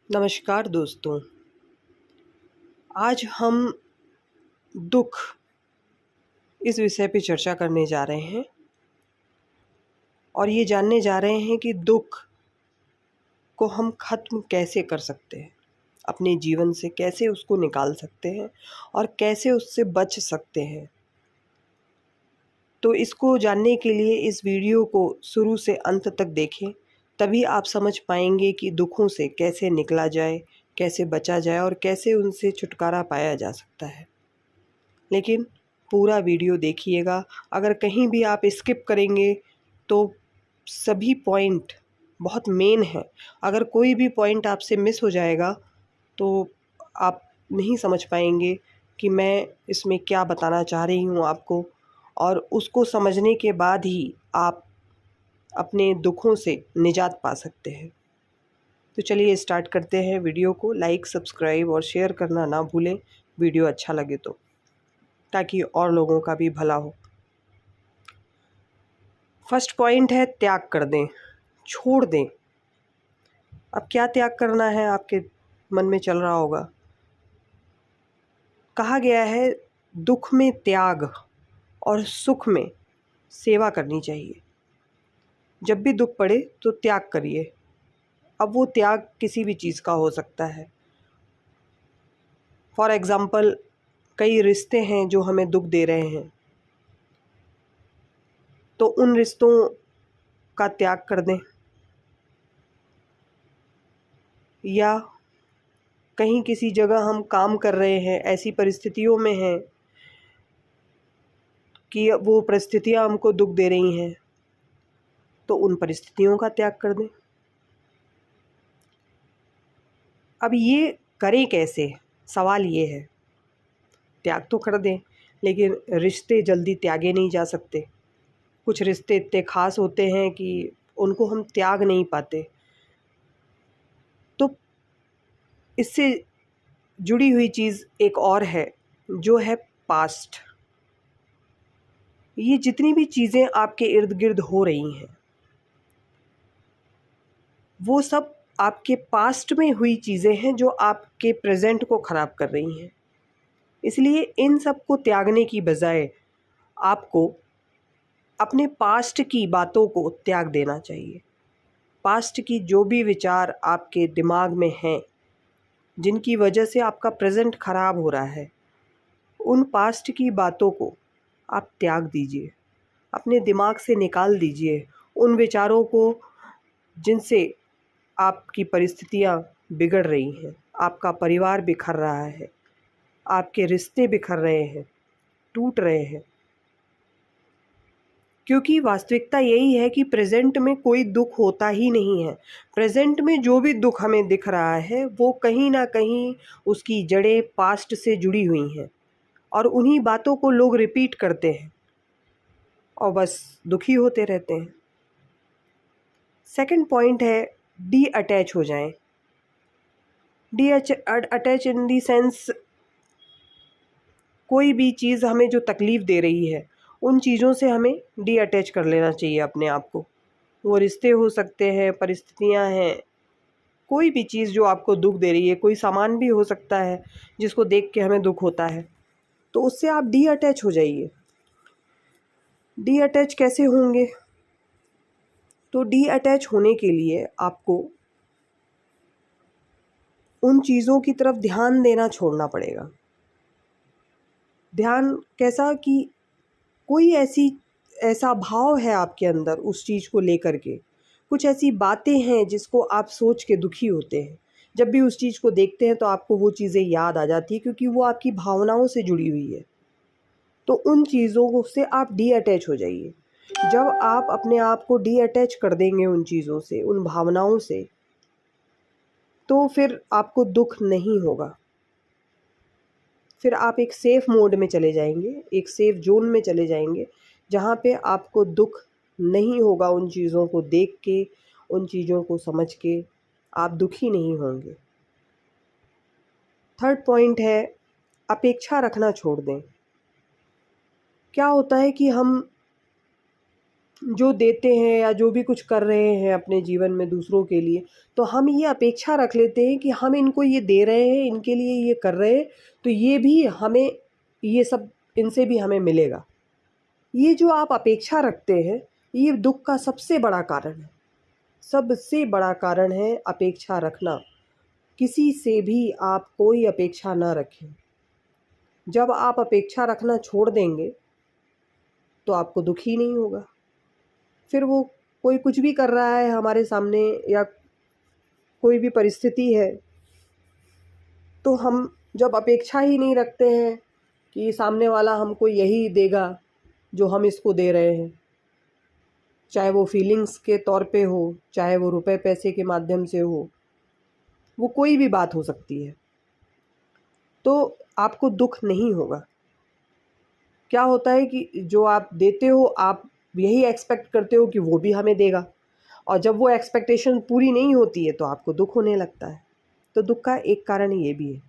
नमस्कार दोस्तों। आज हम दुख इस विषय पे चर्चा करने जा रहे हैं और ये जानने जा रहे हैं कि दुख को हम ख़त्म कैसे कर सकते हैं, अपने जीवन से कैसे उसको निकाल सकते हैं और कैसे उससे बच सकते हैं। तो इसको जानने के लिए इस वीडियो को शुरू से अंत तक देखें, तभी आप समझ पाएंगे कि दुखों से कैसे निकला जाए, कैसे बचा जाए और कैसे उनसे छुटकारा पाया जा सकता है। लेकिन पूरा वीडियो देखिएगा। अगर कहीं भी आप स्किप करेंगे तो सभी पॉइंट बहुत मेन है। अगर कोई भी पॉइंट आपसे मिस हो जाएगा तो आप नहीं समझ पाएंगे कि मैं इसमें क्या बताना चाह रही हूँ आपको, और उसको समझने के बाद ही आप अपने दुखों से निजात पा सकते हैं। तो चलिए स्टार्ट करते हैं। वीडियो को लाइक, सब्सक्राइब और शेयर करना ना भूलें, वीडियो अच्छा लगे तो, ताकि और लोगों का भी भला हो। फर्स्ट पॉइंट है त्याग कर दें, छोड़ दें। अब क्या त्याग करना है आपके मन में चल रहा होगा। कहा गया है दुख में त्याग और सुख में सेवा करनी चाहिए। जब भी दुख पड़े तो त्याग करिए। अब वो त्याग किसी भी चीज़ का हो सकता है। फॉर एग्ज़ाम्पल, कई रिश्ते हैं जो हमें दुख दे रहे हैं, तो उन रिश्तों का त्याग कर दें। या कहीं किसी जगह हम काम कर रहे हैं, ऐसी परिस्थितियों में हैं कि वो परिस्थितियाँ हमको दुख दे रही हैं, तो उन परिस्थितियों का त्याग कर दें। अब ये करें कैसे, सवाल ये है। त्याग तो कर दें, लेकिन रिश्ते जल्दी त्यागे नहीं जा सकते। कुछ रिश्ते इतने ख़ास होते हैं कि उनको हम त्याग नहीं पाते। तो इससे जुड़ी हुई चीज़ एक और है, जो है पास्ट। ये जितनी भी चीज़ें आपके इर्द गिर्द हो रही हैं, वो सब आपके पास्ट में हुई चीज़ें हैं जो आपके प्रेजेंट को ख़राब कर रही हैं। इसलिए इन सब को त्यागने की बजाय आपको अपने पास्ट की बातों को त्याग देना चाहिए। पास्ट की जो भी विचार आपके दिमाग में हैं, जिनकी वजह से आपका प्रेजेंट ख़राब हो रहा है, उन पास्ट की बातों को आप त्याग दीजिए, अपने दिमाग से निकाल दीजिए। उन विचारों को जिनसे आपकी परिस्थितियाँ बिगड़ रही हैं, आपका परिवार बिखर रहा है, आपके रिश्ते बिखर रहे हैं, टूट रहे हैं। क्योंकि वास्तविकता यही है कि प्रेजेंट में कोई दुख होता ही नहीं है। प्रेजेंट में जो भी दुख हमें दिख रहा है, वो कहीं ना कहीं उसकी जड़ें पास्ट से जुड़ी हुई हैं, और उन्हीं बातों को लोग रिपीट करते हैं और बस दुखी होते रहते हैं। सेकंड पॉइंट है डी अटैच हो जाएं। D attach in the sense, कोई भी चीज़ हमें जो तकलीफ़ दे रही है, उन चीज़ों से हमें डी अटैच कर लेना चाहिए अपने आप को। वो रिश्ते हो सकते हैं, परिस्थितियाँ हैं, कोई भी चीज़ जो आपको दुख दे रही है, कोई सामान भी हो सकता है जिसको देख के हमें दुख होता है, तो उससे आप डी अटैच हो जाइए। डी अटैच कैसे होंगे? तो डी अटैच होने के लिए आपको उन चीज़ों की तरफ ध्यान देना छोड़ना पड़ेगा। ध्यान कैसा कि कोई ऐसा भाव है आपके अंदर उस चीज़ को लेकर के, कुछ ऐसी बातें हैं जिसको आप सोच के दुखी होते हैं। जब भी उस चीज़ को देखते हैं तो आपको वो चीज़ें याद आ जाती है, क्योंकि वो आपकी भावनाओं से जुड़ी हुई है। तो उन चीज़ों से आप डी अटैच हो जाइए। जब आप अपने आप को डी अटैच कर देंगे उन चीज़ों से, उन भावनाओं से, तो फिर आपको दुख नहीं होगा। फिर आप एक सेफ़ मोड में चले जाएंगे, एक सेफ़ जोन में चले जाएंगे, जहाँ पे आपको दुख नहीं होगा। उन चीज़ों को देख के, उन चीज़ों को समझ के आप दुखी नहीं होंगे। थर्ड पॉइंट है अपेक्षा रखना छोड़ दें। क्या होता है कि हम जो देते हैं या जो भी कुछ कर रहे हैं अपने जीवन में दूसरों के लिए, तो हम ये अपेक्षा रख लेते हैं कि हम इनको ये दे रहे हैं, इनके लिए ये कर रहे हैं, तो ये भी हमें, ये सब इनसे भी हमें मिलेगा। ये जो आप अपेक्षा रखते हैं, ये दुःख का सबसे बड़ा कारण है। सबसे बड़ा कारण है अपेक्षा रखना। किसी से भी आप कोई अपेक्षा ना रखें। जब आप अपेक्षा रखना छोड़ देंगे, तो आपको दुःख ही नहीं होगा। फिर वो कोई कुछ भी कर रहा है हमारे सामने या कोई भी परिस्थिति है, तो हम जब अपेक्षा ही नहीं रखते हैं कि सामने वाला हमको यही देगा जो हम इसको दे रहे हैं, चाहे वो फीलिंग्स के तौर पे हो, चाहे वो रुपए पैसे के माध्यम से हो, वो कोई भी बात हो सकती है, तो आपको दुःख नहीं होगा। क्या होता है कि जो आप देते हो, आप यही एक्सपेक्ट करते हो कि वो भी हमें देगा, और जब वो एक्सपेक्टेशन पूरी नहीं होती है तो आपको दुःख होने लगता है। तो दुःख का एक कारण ये भी है।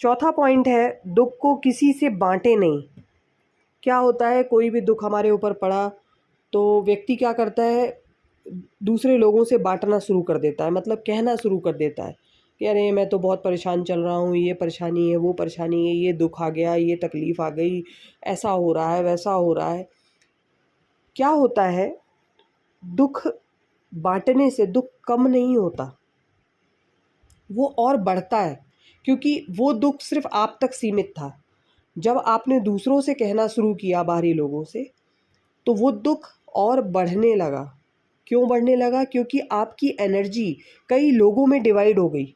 चौथा पॉइंट है, दुःख को किसी से बांटे नहीं। क्या होता है, कोई भी दुःख हमारे ऊपर पड़ा तो व्यक्ति क्या करता है, दूसरे लोगों से बांटना शुरू कर देता है, मतलब कहना शुरू कर देता है कि अरे मैं तो बहुत परेशान चल रहा हूँ, ये परेशानी है, वो परेशानी है, ये दुःख आ गया, ये तकलीफ़ आ गई, ऐसा हो रहा है, वैसा हो रहा है। क्या होता है, दुःख बांटने से दुःख कम नहीं होता, वो और बढ़ता है, क्योंकि वो दुःख सिर्फ आप तक सीमित था। जब आपने दूसरों से कहना शुरू किया, बाहरी लोगों से, तो वो दुःख और बढ़ने लगा। क्यों बढ़ने लगा? क्योंकि आपकी एनर्जी कई लोगों में डिवाइड हो गई,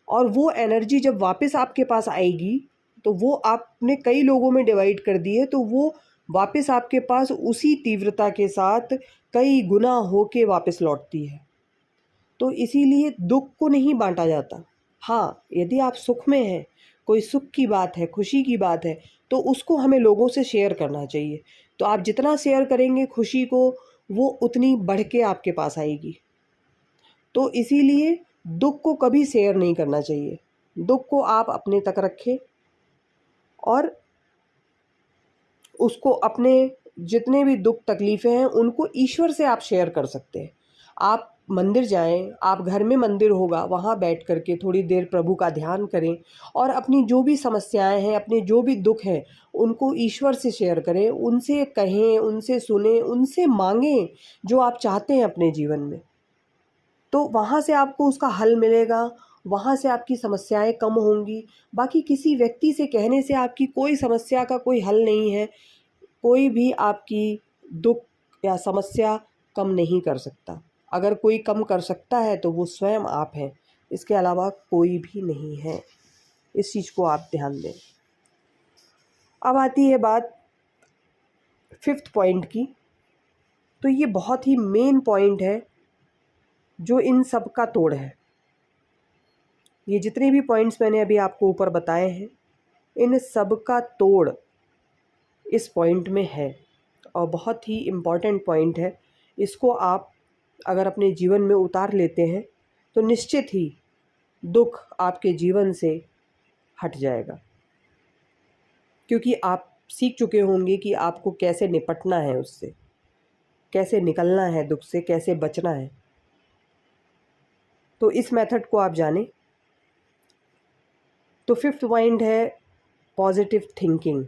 और वो एनर्जी जब वापस आपके पास आएगी, तो वो आपने कई लोगों में डिवाइड कर दी है, तो वो वापस आपके पास उसी तीव्रता के साथ कई गुना होके वापस लौटती है। तो इसीलिए दुःख को नहीं बांटा जाता। हाँ, यदि आप सुख में हैं, कोई सुख की बात है, खुशी की बात है, तो उसको हमें लोगों से शेयर करना चाहिए। तो आप जितना शेयर करेंगे खुशी को, वो उतनी बढ़ के आपके पास आएगी। तो इसीलिए दुःख को कभी शेयर नहीं करना चाहिए। दुःख को आप अपने तक रखें, और उसको अपने जितने भी दुःख तकलीफ़ें हैं, उनको ईश्वर से आप शेयर कर सकते हैं। आप मंदिर जाएँ, आप घर में मंदिर होगा, वहाँ बैठ कर के थोड़ी देर प्रभु का ध्यान करें, और अपनी जो भी समस्याएँ हैं, अपने जो भी दुःख हैं, उनको ईश्वर से शेयर करें, उनसे कहें, उनसे सुनें, उनसे माँगें जो आप चाहते हैं अपने जीवन में। तो वहाँ से आपको उसका हल मिलेगा, वहाँ से आपकी समस्याएँ कम होंगी। बाकी किसी व्यक्ति से कहने से आपकी कोई समस्या का कोई हल नहीं है। कोई भी आपकी दुःख या समस्या कम नहीं कर सकता। अगर कोई कम कर सकता है तो वो स्वयं आप हैं, इसके अलावा कोई भी नहीं है। इस चीज़ को आप ध्यान दें। अब आती है बात 5th पॉइंट की। तो ये बहुत ही मेन पॉइंट है, जो इन सब का तोड़ है। ये जितने भी पॉइंट्स मैंने अभी आपको ऊपर बताए हैं, इन सब का तोड़ इस पॉइंट में है, और बहुत ही इम्पॉर्टेंट पॉइंट है। इसको आप अगर अपने जीवन में उतार लेते हैं, तो निश्चित ही दुःख आपके जीवन से हट जाएगा, क्योंकि आप सीख चुके होंगे कि आपको कैसे निपटना है उससे, कैसे निकलना है दुःख से, कैसे बचना है। तो इस मेथड को आप जानें। तो 5th पॉइंट है पॉजिटिव थिंकिंग।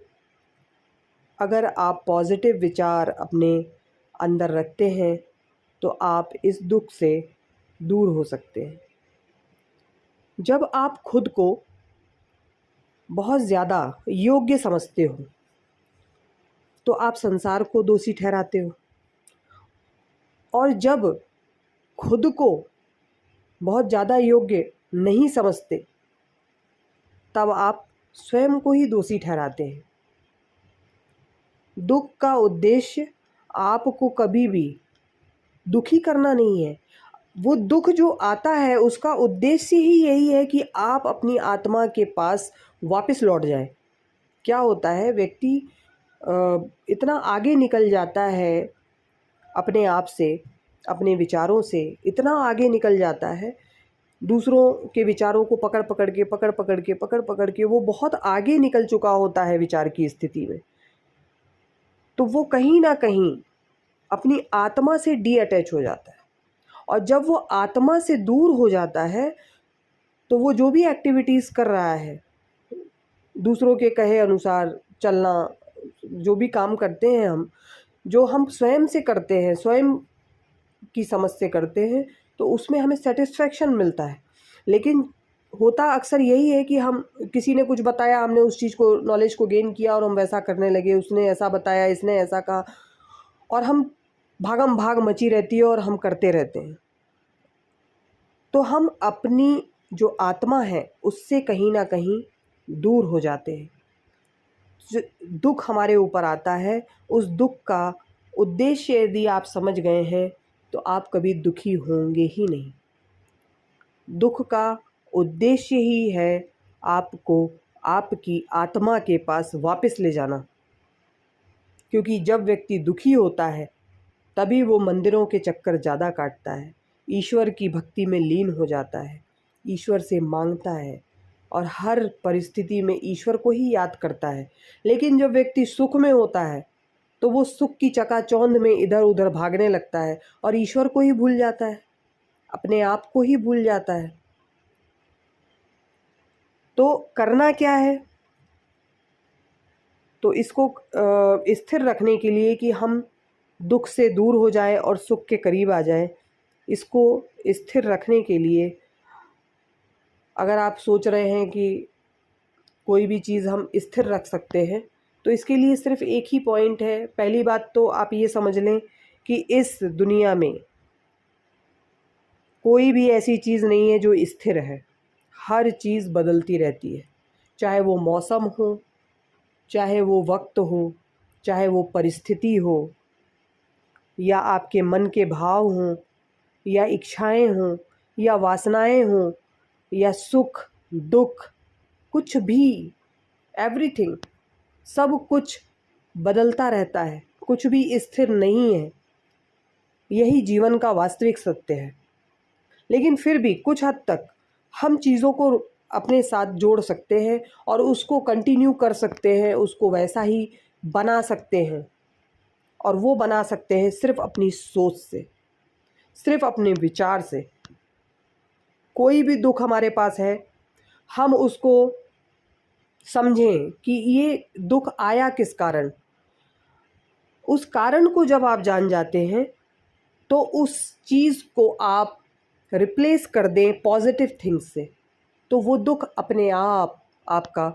अगर आप पॉजिटिव विचार अपने अंदर रखते हैं, तो आप इस दुःख से दूर हो सकते हैं। जब आप खुद को बहुत ज़्यादा योग्य समझते हो, तो आप संसार को दोषी ठहराते हो, और जब खुद को बहुत ज़्यादा योग्य नहीं समझते, तब आप स्वयं को ही दोषी ठहराते हैं। दुःख का उद्देश्य आपको कभी भी दुखी करना नहीं है। वो दुःख जो आता है, उसका उद्देश्य ही यही है कि आप अपनी आत्मा के पास वापस लौट जाएं। क्या होता है, व्यक्ति इतना आगे निकल जाता है अपने आप से, अपने विचारों से इतना आगे निकल जाता है, दूसरों के विचारों को पकड़ पकड़ के वो बहुत आगे निकल चुका होता है विचार की स्थिति में। तो वो कहीं ना कहीं अपनी आत्मा से अटैच हो जाता है। और जब वो आत्मा से दूर हो जाता है तो वो जो भी एक्टिविटीज़ कर रहा है, दूसरों के कहे अनुसार चलना, जो भी काम करते हैं हम, जो हम स्वयं से करते हैं, स्वयं की समझ से करते हैं, तो उसमें हमें सेटिस्फेक्शन मिलता है। लेकिन होता अक्सर यही है कि हम, किसी ने कुछ बताया, हमने उस चीज़ को, नॉलेज को गेन किया और हम वैसा करने लगे, उसने ऐसा बताया, इसने ऐसा कहा, और हम भागम भाग मची रहती है और हम करते रहते हैं। तो हम अपनी जो आत्मा है उससे कहीं ना कहीं दूर हो जाते हैं। जो दुख हमारे ऊपर आता है, उस दुख का उद्देश्य यदि आप समझ गए हैं तो आप कभी दुखी होंगे ही नहीं। दुख का उद्देश्य ही है आपको आपकी आत्मा के पास वापस ले जाना। क्योंकि जब व्यक्ति दुखी होता है तभी वो मंदिरों के चक्कर ज़्यादा काटता है, ईश्वर की भक्ति में लीन हो जाता है, ईश्वर से मांगता है और हर परिस्थिति में ईश्वर को ही याद करता है। लेकिन जब व्यक्ति सुख में होता है तो वो सुख की चकाचौंध में इधर उधर भागने लगता है और ईश्वर को ही भूल जाता है, अपने आप को ही भूल जाता है। तो करना क्या है? तो इसको स्थिर रखने के लिए कि हम दुख से दूर हो जाए और सुख के करीब आ जाए, इसको स्थिर रखने के लिए अगर आप सोच रहे हैं कि कोई भी चीज़ हम स्थिर रख सकते हैं, तो इसके लिए सिर्फ एक ही पॉइंट है। पहली बात तो आप ये समझ लें कि इस दुनिया में कोई भी ऐसी चीज़ नहीं है जो स्थिर है, हर चीज़ बदलती रहती है। चाहे वो मौसम हो, चाहे वो वक्त हो, चाहे वो परिस्थिति हो, या आपके मन के भाव हों, या इच्छाएं हों, या वासनाएं हों, या सुख दुख, कुछ भी, एवरीथिंग, सब कुछ बदलता रहता है, कुछ भी स्थिर नहीं है। यही जीवन का वास्तविक सत्य है। लेकिन फिर भी कुछ हद तक हम चीज़ों को अपने साथ जोड़ सकते हैं और उसको कंटिन्यू कर सकते हैं, उसको वैसा ही बना सकते हैं। और वो बना सकते हैं सिर्फ अपनी सोच से, सिर्फ अपने विचार से। कोई भी दुख हमारे पास है, हम उसको समझें कि ये दुख आया किस कारण। उस कारण को जब आप जान जाते हैं तो उस चीज़ को आप रिप्लेस कर दें पॉजिटिव थिंग्स से, तो वो दुख अपने आप आपका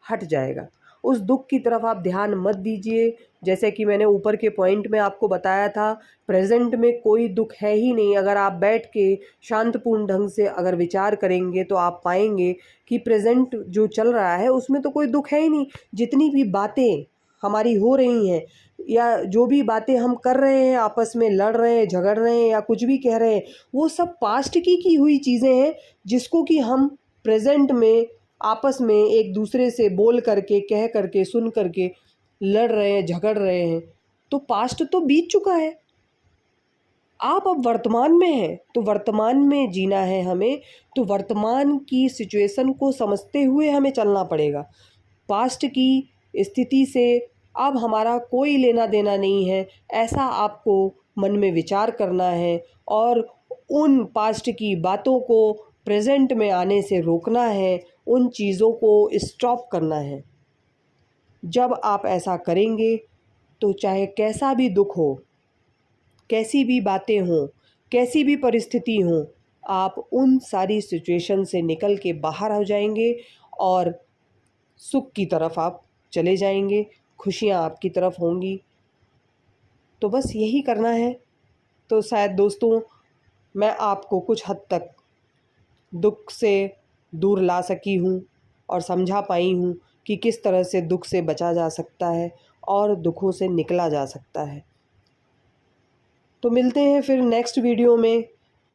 हट जाएगा। उस दुख की तरफ आप ध्यान मत दीजिए। जैसे कि मैंने ऊपर के पॉइंट में आपको बताया था, प्रेजेंट में कोई दुख है ही नहीं। अगर आप बैठ के शांतपूर्ण ढंग से अगर विचार करेंगे तो आप पाएंगे कि प्रेजेंट जो चल रहा है उसमें तो कोई दुख है ही नहीं। जितनी भी बातें हमारी हो रही हैं या जो भी बातें हम कर रहे हैं, आपस में लड़ रहे हैं, झगड़ रहे हैं या कुछ भी कह रहे हैं, वो सब पास्ट की हुई चीज़ें हैं जिसको कि हम प्रेजेंट में आपस में एक दूसरे से बोल करके, कह करके, सुन करके लड़ रहे हैं, झगड़ रहे हैं। तो पास्ट तो बीत चुका है, आप अब वर्तमान में हैं, तो वर्तमान में जीना है हमें। तो वर्तमान की सिचुएशन को समझते हुए हमें चलना पड़ेगा। पास्ट की स्थिति से अब हमारा कोई लेना देना नहीं है, ऐसा आपको मन में विचार करना है और उन पास्ट की बातों को प्रेजेंट में आने से रोकना है, उन चीज़ों को स्टॉप करना है। जब आप ऐसा करेंगे तो चाहे कैसा भी दुख हो, कैसी भी बातें हों, कैसी भी परिस्थिति हो, आप उन सारी सिचुएशन से निकल के बाहर हो जाएंगे और सुख की तरफ आप चले जाएंगे, खुशियाँ आपकी तरफ होंगी। तो बस यही करना है। तो शायद दोस्तों मैं आपको कुछ हद तक दुख से दूर ला सकी हूँ और समझा पाई हूँ कि किस तरह से दुख से बचा जा सकता है और दुखों से निकला जा सकता है। तो मिलते हैं फिर नेक्स्ट वीडियो में।